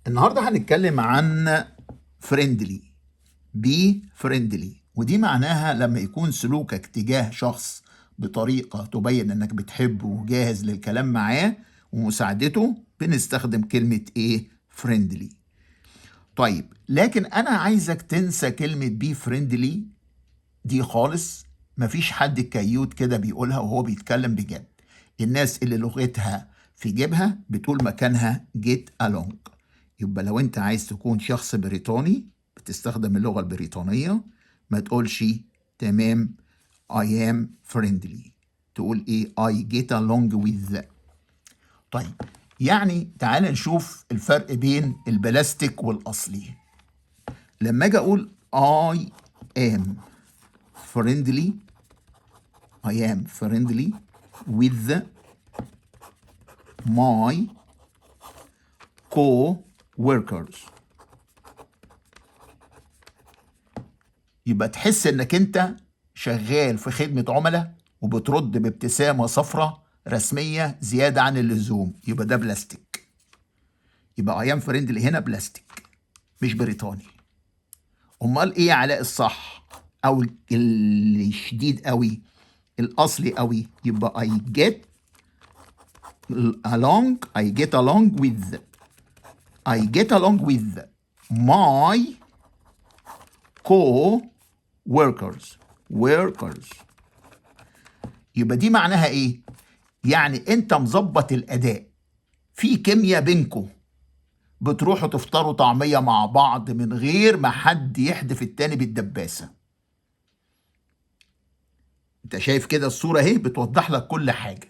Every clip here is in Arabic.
النهارده هنتكلم عن فريندلي. بي فريندلي، ودي معناها لما يكون سلوكك تجاه شخص بطريقة تبين انك بتحبه وجاهز للكلام معاه ومساعدته، بنستخدم كلمة ايه؟ فريندلي. طيب، لكن انا عايزك تنسى كلمة بي فريندلي دي خالص. مفيش حد كيوت كده بيقولها وهو بيتكلم بجد. الناس اللي لغتها في جيبها بتقول مكانها جيت along. يبقى لو انت عايز تكون شخص بريطاني بتستخدم اللغة البريطانية، ما تقولش تمام I am friendly، تقول ايه؟ I get along with. طيب، يعني تعال نشوف الفرق بين البلاستيك والأصلي. لما اجي اقول I am friendly with my co-workers، يبقى تحس انك انت شغال في خدمة عملاء وبترد بابتسامة صفرة رسمية زيادة عن اللزوم، يبقى ده بلاستيك. يبقى ايام فريندلي هنا بلاستيك مش بريطاني. امال ايه علاء الصح او الشديد قوي الاصلي قوي؟ يبقى I get along with my co-workers. يبقى دي معناها ايه؟ يعني انت مظبط الاداء، في كيمياء بينكم، بتروحوا تفطروا طعمية مع بعض من غير ما حد يحدف التاني بالدباسة. انت شايف كده الصورة اهي بتوضح لك كل حاجة.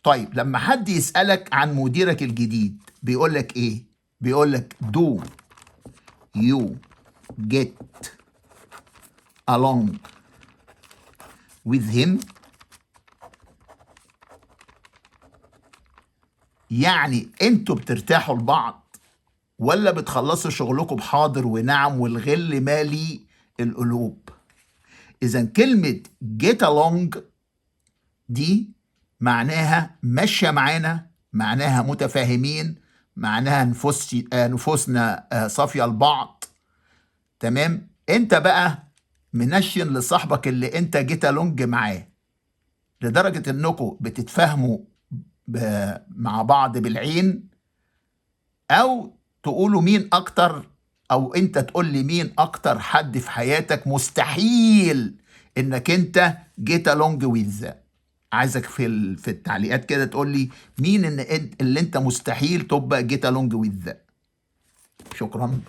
طيب، لما حد يسألك عن مديرك الجديد بيقول لك ايه؟ بيقول لك do you get along with him؟ يعني انتوا بترتاحوا لبعض ولا بتخلصوا شغلكم بحاضر ونعم والغل مالي القلوب؟ اذا كلمة get along دي معناها ماشية معانا، معناها متفاهمين، معناها نفوسنا صافية لبعض. تمام؟ انت بقى منشن لصاحبك اللي انت جيت along معاه لدرجة انكم بتتفاهموا مع بعض بالعين، او تقولوا مين اكتر، او انت تقول لي مين اكتر حد في حياتك مستحيل انك انت جيت along with. عايزك في التعليقات كده تقول لي مين اللي انت مستحيل تبقى جيت along with. شكرا.